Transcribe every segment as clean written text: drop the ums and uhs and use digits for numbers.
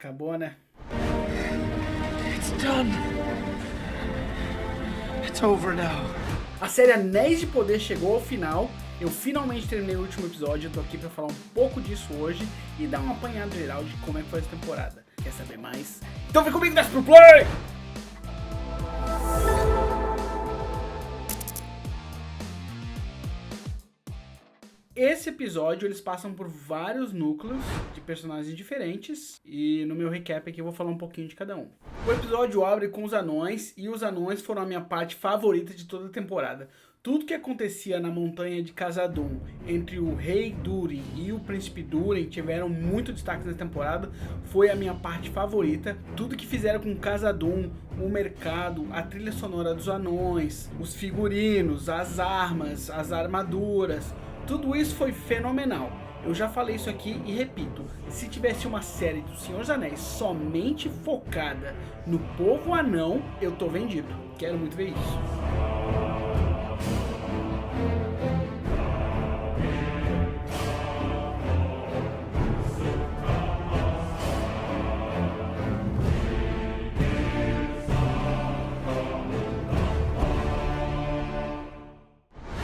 Acabou, né? It's done. It's over now. A série Anéis de Poder chegou ao final. Eu finalmente terminei o último episódio. Eu tô aqui pra falar um pouco disso hoje e dar uma apanhada geral de como é que foi essa temporada. Quer saber mais? Então vem comigo, desce pro play! Esse episódio eles passam por vários núcleos de personagens diferentes e no meu recap aqui eu vou falar um pouquinho de cada um. O episódio abre com os anões e os anões foram a minha parte favorita de toda a temporada. Tudo que acontecia na montanha de Khazad-dûm entre o rei Durin e o príncipe Durin tiveram muito destaque nessa temporada, foi a minha parte favorita. Tudo que fizeram com Khazad-dûm, o mercado, a trilha sonora dos anões, os figurinos, as armas, as armaduras, tudo isso foi fenomenal. Eu já falei isso aqui e repito, se tivesse uma série do Senhor dos Anéis somente focada no povo anão, eu tô vendido. Quero muito ver isso.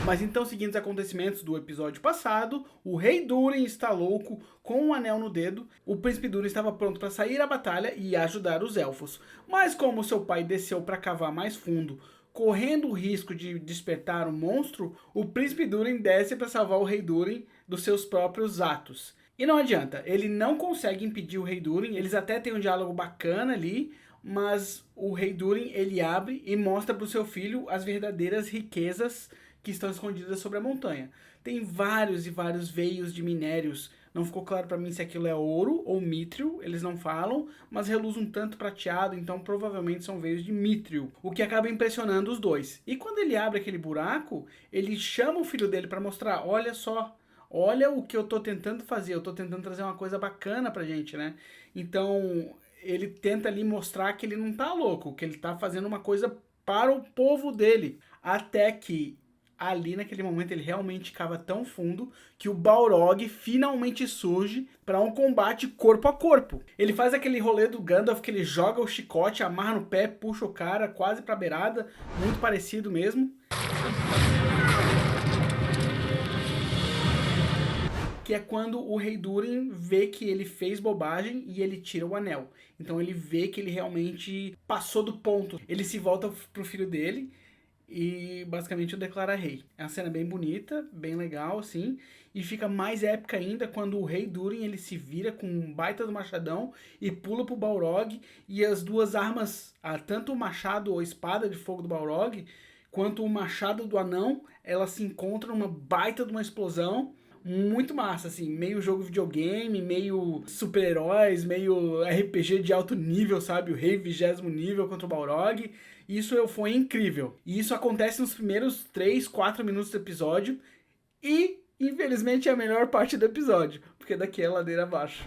Mas então, seguindo os acontecimentos do episódio passado, o rei Durin está louco com um anel no dedo. O príncipe Durin estava pronto para sair à batalha e ajudar os elfos. Mas como seu pai desceu para cavar mais fundo, correndo o risco de despertar o monstro, o príncipe Durin desce para salvar o rei Durin dos seus próprios atos. E não adianta, ele não consegue impedir o rei Durin, eles até têm um diálogo bacana ali, mas o rei Durin ele abre e mostra para o seu filho as verdadeiras riquezas que estão escondidas sobre a montanha. Tem vários e vários veios de minérios. Não ficou claro para mim se aquilo é ouro ou mítrio, eles não falam, mas reluz um tanto prateado, então provavelmente são veios de mítrio, o que acaba impressionando os dois. E quando ele abre aquele buraco, ele chama o filho dele para mostrar, olha só, olha o que eu tô tentando fazer, eu tô tentando trazer uma coisa bacana pra gente, né? Então, ele tenta ali mostrar que ele não tá louco, que ele tá fazendo uma coisa para o povo dele. Até que ali naquele momento ele realmente cava tão fundo que o Balrog finalmente surge para um combate corpo a corpo. Ele faz aquele rolê do Gandalf que ele joga o chicote, amarra no pé, puxa o cara quase pra beirada, muito parecido mesmo. Que é quando o rei Durin vê que ele fez bobagem e ele tira o anel. Então ele vê que ele realmente passou do ponto. Ele se volta pro filho dele e basicamente o declara rei. É uma cena bem bonita, bem legal, assim, e fica mais épica ainda quando o rei Durin ele se vira com um baita do machadão e pula pro Balrog, e as duas armas, tanto o machado ou espada de fogo do Balrog, quanto o machado do anão, elas se encontram numa baita de uma explosão, muito massa, assim, meio jogo videogame, meio super-heróis, meio RPG de alto nível, sabe? O rei 20º nível contra o Balrog. Isso foi incrível. E isso acontece nos primeiros 3, 4 minutos do episódio. E, infelizmente, é a melhor parte do episódio, porque daqui é ladeira abaixo.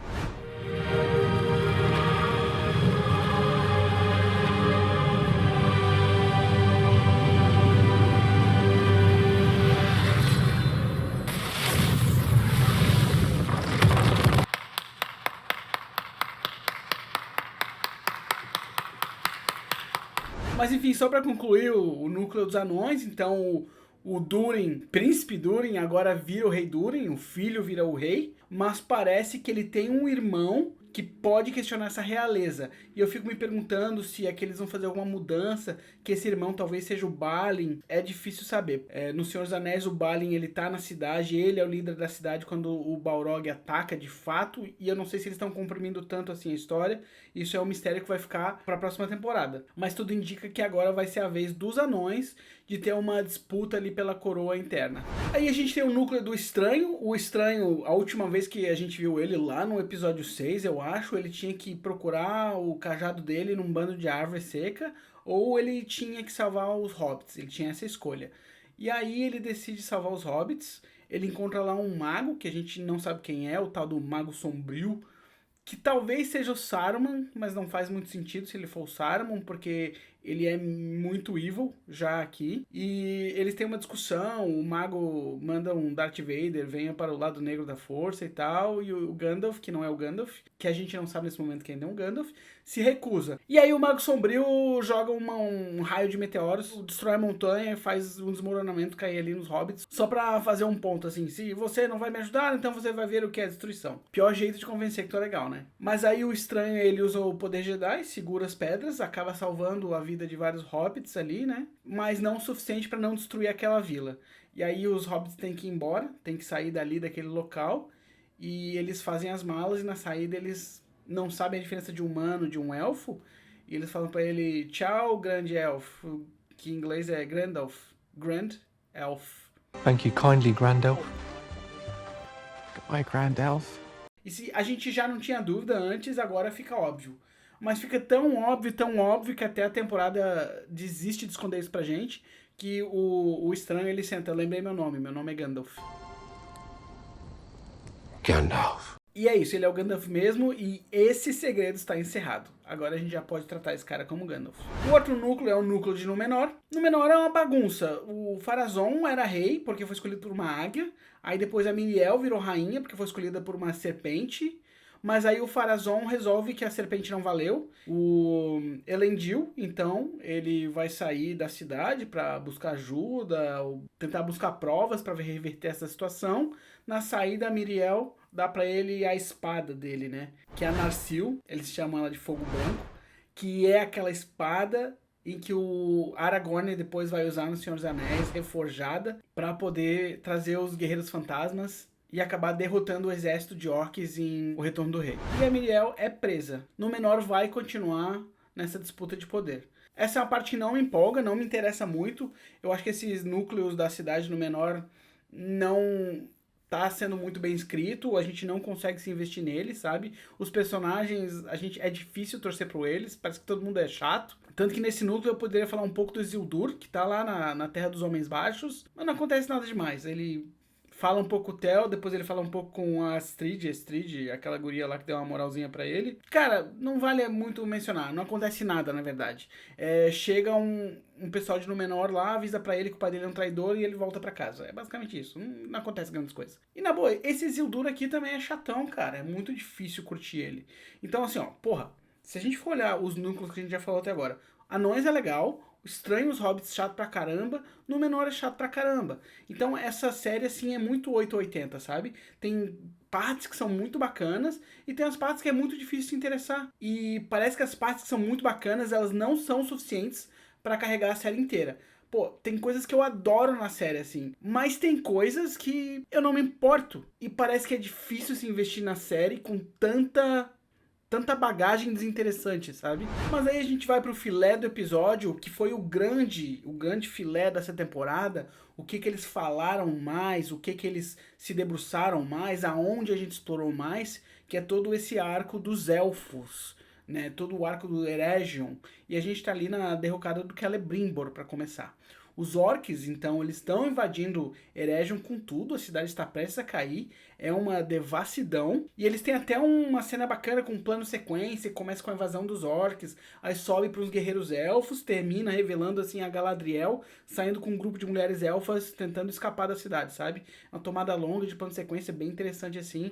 Mas enfim, só para concluir o núcleo dos anões, então o Durin, príncipe Durin, agora vira o rei Durin, o filho vira o rei, mas parece que ele tem um irmão que pode questionar essa realeza. E eu fico me perguntando se é que eles vão fazer alguma mudança, que esse irmão talvez seja o Balin. É difícil saber. No Senhor dos Anéis, o Balin ele tá na cidade, ele é o líder da cidade quando o Balrog ataca de fato, e eu não sei se eles estão comprimindo tanto assim a história. Isso é um mistério que vai ficar para a próxima temporada. Mas tudo indica que agora vai ser a vez dos anões de ter uma disputa ali pela coroa interna. Aí a gente tem o núcleo do Estranho. O Estranho, a última vez que a gente viu ele lá no episódio 6, eu acho, ele tinha que procurar o cajado dele num bando de árvore seca, ou ele tinha que salvar os hobbits, ele tinha essa escolha. E aí ele decide salvar os hobbits, ele encontra lá um mago, que a gente não sabe quem é, o tal do Mago Sombrio, que talvez seja o Saruman, mas não faz muito sentido se ele for o Saruman, porque ele é muito evil já aqui, e eles têm uma discussão, o mago manda um Darth Vader, venha para o lado negro da força e tal, e o Gandalf, que não é o Gandalf, que a gente não sabe nesse momento quem é um Gandalf, se recusa. E aí o Mago Sombrio joga um raio de meteoros, destrói a montanha e faz um desmoronamento cair ali nos hobbits, só pra fazer um ponto assim, se você não vai me ajudar, então você vai ver o que é destruição. Pior jeito de convencer que tô legal, né? Mas aí o estranho, ele usa o poder Jedi, segura as pedras, acaba salvando a vida de vários hobbits ali, né? Mas não o suficiente pra não destruir aquela vila. E aí os hobbits têm que ir embora, têm que sair dali daquele local, e eles fazem as malas e na saída eles não sabem a diferença de um humano de um elfo, e eles falam pra ele, tchau, grande elfo, que em inglês é Grandalf. Grand Elf. Thank you kindly, Grand Elf. Goodbye, Grand Elf. E se a gente já não tinha dúvida antes, agora fica óbvio. Mas fica tão óbvio que até a temporada desiste de esconder isso pra gente, que o estranho, ele senta, eu lembrei meu nome é Gandalf. Gandalf. E é isso, ele é o Gandalf mesmo, e esse segredo está encerrado. Agora a gente já pode tratar esse cara como Gandalf. O outro núcleo é o núcleo de Númenor. Númenor é uma bagunça. O Pharazôn era rei, porque foi escolhido por uma águia. Aí depois a Miriel virou rainha, porque foi escolhida por uma serpente. Mas aí o Pharazôn resolve que a serpente não valeu. O Elendil, então, ele vai sair da cidade para buscar ajuda, ou tentar buscar provas para reverter essa situação. Na saída, a Miriel dá para ele a espada dele, né? Que é a Narsil, eles chamam ela de Fogo Branco, que é aquela espada em que o Aragorn depois vai usar no Senhor dos Anéis, reforjada, para poder trazer os guerreiros fantasmas e acabar derrotando o exército de orcs em O Retorno do Rei. E a Miriel é presa. Númenor vai continuar nessa disputa de poder. Essa é uma parte que não me empolga, não me interessa muito. Eu acho que esses núcleos da cidade Númenor não tá sendo muito bem escrito, a gente não consegue se investir neles, sabe? Os personagens, é difícil torcer por eles, parece que todo mundo é chato. Tanto que nesse núcleo eu poderia falar um pouco do Isildur, que tá lá na Terra dos Homens Baixos, mas não acontece nada demais. Ele fala um pouco com o Theo, depois ele fala um pouco com a Astrid, aquela guria lá que deu uma moralzinha pra ele. Cara, não vale muito mencionar, não acontece nada, na verdade. Chega um pessoal de Númenor lá, avisa pra ele que o pai dele é um traidor e ele volta pra casa. É basicamente isso, não acontece grandes coisas. E na boa, esse Isildur aqui também é chatão, cara, é muito difícil curtir ele. Então assim, ó, porra, se a gente for olhar os núcleos que a gente já falou até agora, Anões é legal, Estranhos, Hobbits chato pra caramba, Númenor é chato pra caramba. Então essa série assim é muito 880, sabe? Tem partes que são muito bacanas e tem as partes que é muito difícil se interessar. E parece que as partes que são muito bacanas, elas não são suficientes pra carregar a série inteira. Pô, tem coisas que eu adoro na série, assim, mas tem coisas que eu não me importo. E parece que é difícil se investir na série com tanta bagagem desinteressante, sabe? Mas aí a gente vai pro filé do episódio, que foi o grande filé dessa temporada, o que eles falaram mais, o que eles se debruçaram mais, aonde a gente explorou mais, que é todo esse arco dos elfos, né? Todo o arco do Eregion, e a gente tá ali na derrocada do Celebrimbor para começar. Os orcs, então, eles estão invadindo Eregion com tudo, a cidade está prestes a cair, é uma devassidão, e eles têm até uma cena bacana com um plano sequência, começa com a invasão dos orcs, aí sobe para os guerreiros elfos, termina revelando assim a Galadriel, saindo com um grupo de mulheres elfas tentando escapar da cidade, sabe? Uma tomada longa de plano sequência, bem interessante assim.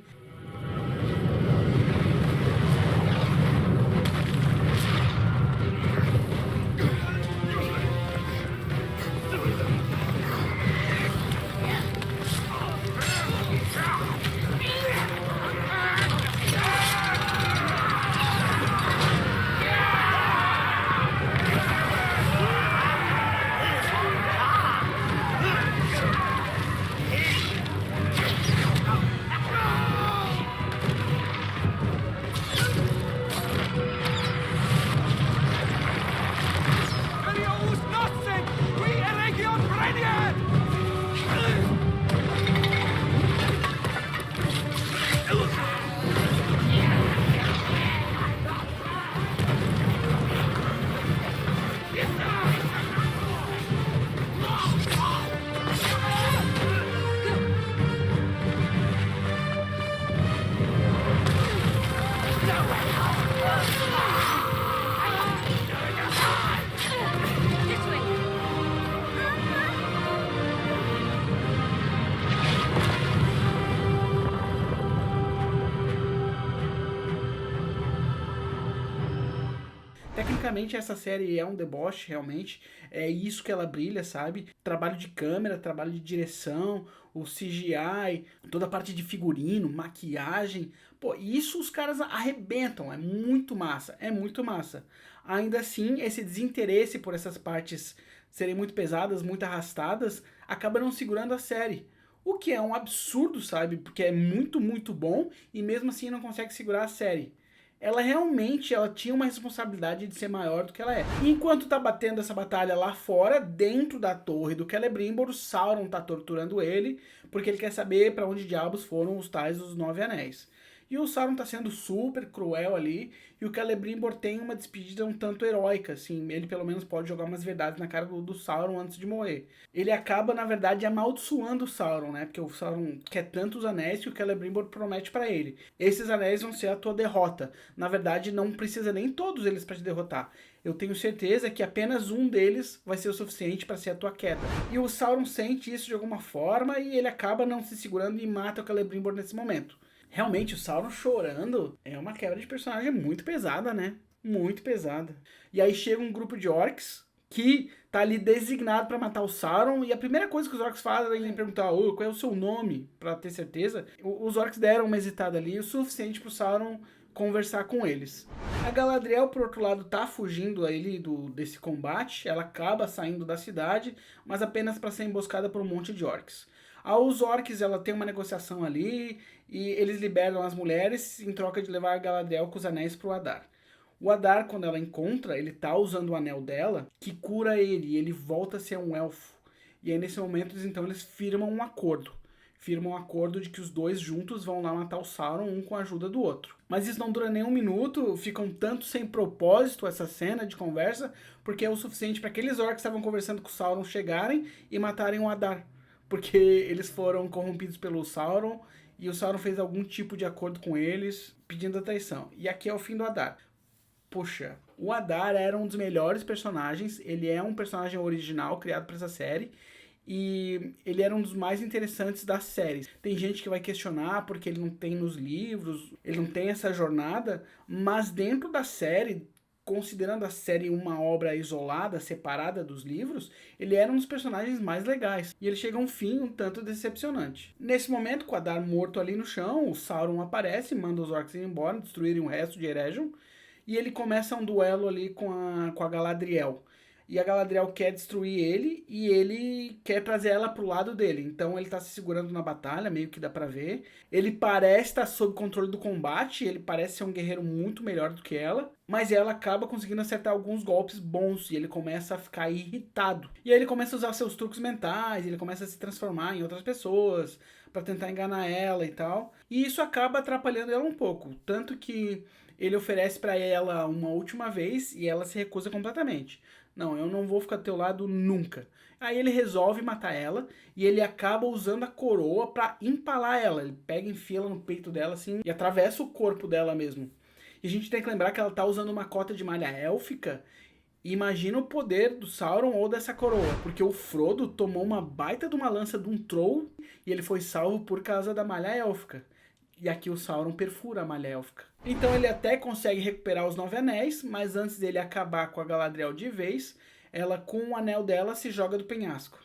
Tecnicamente essa série é um deboche, realmente, é isso que ela brilha, sabe? Trabalho de câmera, trabalho de direção, o CGI, toda a parte de figurino, maquiagem, pô, isso os caras arrebentam, é muito massa, é muito massa. Ainda assim, esse desinteresse por essas partes serem muito pesadas, muito arrastadas, acaba não segurando a série. O que é um absurdo, sabe? Porque é muito, muito bom e mesmo assim não consegue segurar a série. Ela tinha uma responsabilidade de ser maior do que ela é. E enquanto tá batendo essa batalha lá fora, dentro da torre do Celebrimbor, o Sauron tá torturando ele, porque ele quer saber para onde diabos foram os tais dos 9 anéis. E o Sauron tá sendo super cruel ali, e o Celebrimbor tem uma despedida um tanto heróica, assim, ele pelo menos pode jogar umas verdades na cara do Sauron antes de morrer. Ele acaba, na verdade, amaldiçoando o Sauron, né, porque o Sauron quer tanto os anéis que o Celebrimbor promete para ele. Esses anéis vão ser a tua derrota. Na verdade, não precisa nem todos eles para te derrotar. Eu tenho certeza que apenas um deles vai ser o suficiente para ser a tua queda. E o Sauron sente isso de alguma forma e ele acaba não se segurando e mata o Celebrimbor nesse momento. Realmente, o Sauron chorando é uma quebra de personagem muito pesada, né? Muito pesada. E aí chega um grupo de orcs que tá ali designado para matar o Sauron, e a primeira coisa que os orcs fazem é perguntar qual é o seu nome, para ter certeza. Os orcs deram uma hesitada ali, o suficiente pro Sauron conversar com eles. A Galadriel, por outro lado, tá fugindo ali desse combate, ela acaba saindo da cidade, mas apenas para ser emboscada por um monte de orcs. Aos orcs, ela tem uma negociação ali, e eles liberam as mulheres em troca de levar a Galadriel com os anéis pro Adar. O Adar, quando ela encontra, ele tá usando o anel dela, que cura ele, e ele volta a ser um elfo. E aí, nesse momento, eles firmam um acordo. Firmam um acordo de que os dois juntos vão lá matar o Sauron, um com a ajuda do outro. Mas isso não dura nem um minuto, fica um tanto sem propósito essa cena de conversa, porque é o suficiente para aqueles orcs que estavam conversando com o Sauron chegarem e matarem o Adar. Porque eles foram corrompidos pelo Sauron, e o Sauron fez algum tipo de acordo com eles, pedindo a traição. E aqui é o fim do Adar. Poxa, o Adar era um dos melhores personagens, ele é um personagem original criado para essa série, e ele era um dos mais interessantes das séries. Tem gente que vai questionar porque ele não tem nos livros, ele não tem essa jornada, mas dentro da série, considerando a série uma obra isolada, separada dos livros, ele era um dos personagens mais legais. E ele chega a um fim um tanto decepcionante. Nesse momento, com o Adar morto ali no chão, o Sauron aparece, manda os orcs ir embora, destruírem o resto de Eregion, e ele começa um duelo ali com a Galadriel. E a Galadriel quer destruir ele, e ele quer trazer ela pro lado dele. Então ele tá se segurando na batalha, meio que dá pra ver. Ele parece estar sob controle do combate, ele parece ser um guerreiro muito melhor do que ela, mas ela acaba conseguindo acertar alguns golpes bons, e ele começa a ficar irritado. E aí ele começa a usar seus truques mentais, ele começa a se transformar em outras pessoas, pra tentar enganar ela e tal. E isso acaba atrapalhando ela um pouco, tanto que ele oferece pra ela uma última vez, e ela se recusa completamente. Não, eu não vou ficar do teu lado nunca. Aí ele resolve matar ela e ele acaba usando a coroa pra empalar ela. Ele pega e enfia ela no peito dela assim e atravessa o corpo dela mesmo. E a gente tem que lembrar que ela tá usando uma cota de malha élfica. E imagina o poder do Sauron ou dessa coroa. Porque o Frodo tomou uma baita de uma lança de um troll e ele foi salvo por causa da malha élfica. E aqui o Sauron perfura a malha élfica. Então ele até consegue recuperar os 9 anéis, mas antes dele acabar com a Galadriel de vez, ela com o anel dela se joga do penhasco.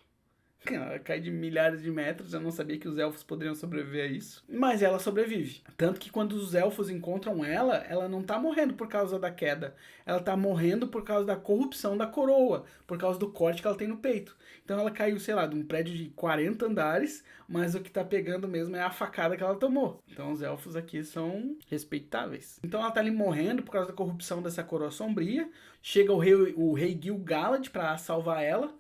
Ela cai de milhares de metros, eu não sabia que os elfos poderiam sobreviver a isso. Mas ela sobrevive. Tanto que quando os elfos encontram ela, ela não tá morrendo por causa da queda. Ela tá morrendo por causa da corrupção da coroa, por causa do corte que ela tem no peito. Então ela caiu, sei lá, de um prédio de 40 andares, mas o que tá pegando mesmo é a facada que ela tomou. Então os elfos aqui são respeitáveis. Então ela tá ali morrendo por causa da corrupção dessa coroa sombria. Chega o rei Gil-galad pra salvar ela.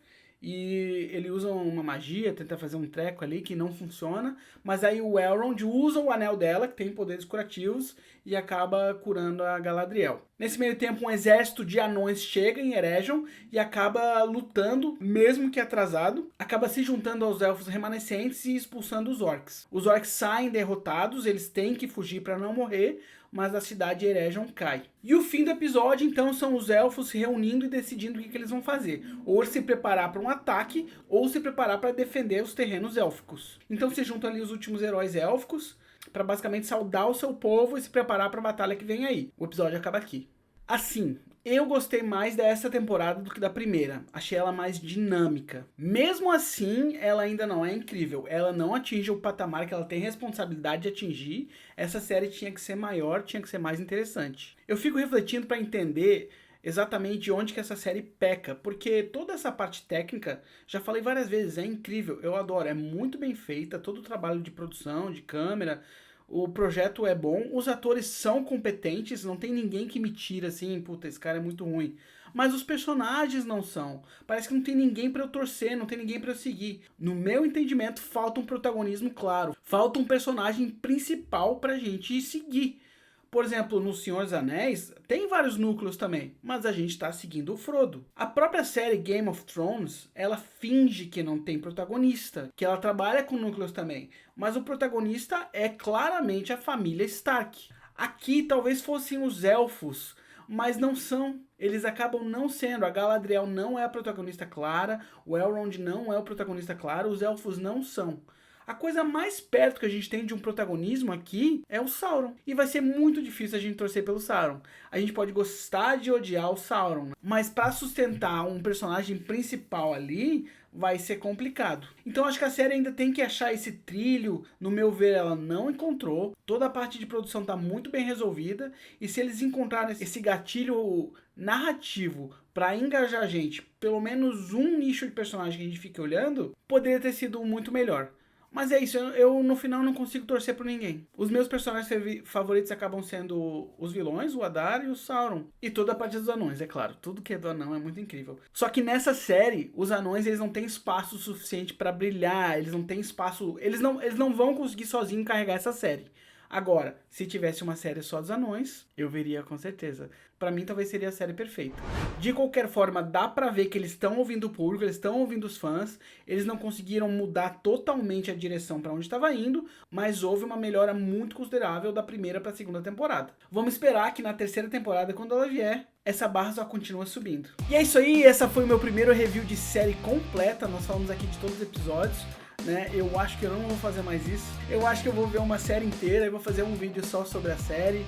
E ele usa uma magia, tenta fazer um treco ali que não funciona, mas aí o Elrond usa o anel dela, que tem poderes curativos, e acaba curando a Galadriel. Nesse meio tempo, um exército de anões chega em Eregion e acaba lutando, mesmo que atrasado, acaba se juntando aos elfos remanescentes e expulsando os orcs. Os orcs saem derrotados, eles têm que fugir para não morrer, mas a cidade de Eregion cai. E o fim do episódio, então, são os elfos se reunindo e decidindo o que eles vão fazer. Ou se preparar para um ataque, ou se preparar para defender os terrenos élficos. Então se juntam ali os últimos heróis élficos, para basicamente saudar o seu povo e se preparar para a batalha que vem aí. O episódio acaba aqui. Assim, eu gostei mais dessa temporada do que da primeira. Achei ela mais dinâmica. Mesmo assim, ela ainda não é incrível. Ela não atinge o patamar que ela tem responsabilidade de atingir. Essa série tinha que ser maior, tinha que ser mais interessante. Eu fico refletindo para entender exatamente onde que essa série peca, porque toda essa parte técnica, já falei várias vezes, é incrível, eu adoro, é muito bem feita, todo o trabalho de produção, de câmera, o projeto é bom, os atores são competentes, não tem ninguém que me tira assim, puta, esse cara é muito ruim. Mas os personagens não são. Parece que não tem ninguém pra eu torcer, não tem ninguém pra eu seguir. No meu entendimento, falta um protagonismo claro. Falta um personagem principal pra gente seguir. Por exemplo, no Senhor dos Anéis, tem vários núcleos também, mas a gente tá seguindo o Frodo. A própria série Game of Thrones, ela finge que não tem protagonista, que ela trabalha com núcleos também, mas o protagonista é claramente a família Stark. Aqui talvez fossem os elfos, mas não são. Eles acabam não sendo. A Galadriel não é a protagonista clara, o Elrond não é o protagonista claro, os elfos não são. A coisa mais perto que a gente tem de um protagonismo aqui é o Sauron. E vai ser muito difícil a gente torcer pelo Sauron. A gente pode gostar de odiar o Sauron, mas para sustentar um personagem principal ali, vai ser complicado. Então acho que a série ainda tem que achar esse trilho. No meu ver, ela não encontrou. Toda a parte de produção está muito bem resolvida. E se eles encontrarem esse gatilho narrativo para engajar a gente, pelo menos um nicho de personagem que a gente fique olhando, poderia ter sido muito melhor. Mas é isso, eu no final não consigo torcer por ninguém. Os meus personagens favoritos acabam sendo os vilões, o Adar e o Sauron. E toda a parte dos anões, é claro. Tudo que é do anão é muito incrível. Só que nessa série, os anões eles não têm espaço suficiente para brilhar. Eles não têm espaço... Eles não vão conseguir sozinhos carregar essa série. Agora, se tivesse uma série só dos anões, eu veria com certeza. Pra mim, talvez seria a série perfeita. De qualquer forma, dá pra ver que eles estão ouvindo o público, eles estão ouvindo os fãs. Eles não conseguiram mudar totalmente a direção pra onde estava indo, mas houve uma melhora muito considerável da primeira pra segunda temporada. Vamos esperar que na terceira temporada, quando ela vier, essa barra só continua subindo. E é isso aí, essa foi o meu primeiro review de série completa. Nós falamos aqui de todos os episódios. Né? Eu acho que eu não vou fazer mais isso. Eu acho que eu vou ver uma série inteira e vou fazer um vídeo só sobre a série.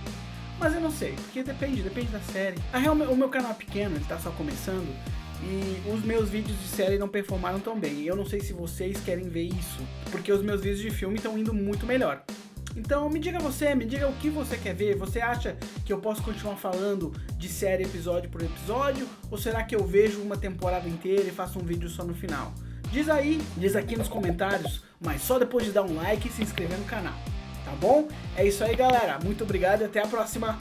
Mas eu não sei, porque depende da série. A real, o meu canal é pequeno, ele tá só começando. E os meus vídeos de série não performaram tão bem. Eu não sei se vocês querem ver isso, porque os meus vídeos de filme estão indo muito melhor. Então me diga o que você quer ver. Você acha que eu posso continuar falando de série episódio por episódio? Ou será que eu vejo uma temporada inteira e faço um vídeo só no final? Diz aí, diz aqui nos comentários, mas só depois de dar um like e se inscrever no canal, tá bom? É isso aí, galera. Muito obrigado e até a próxima.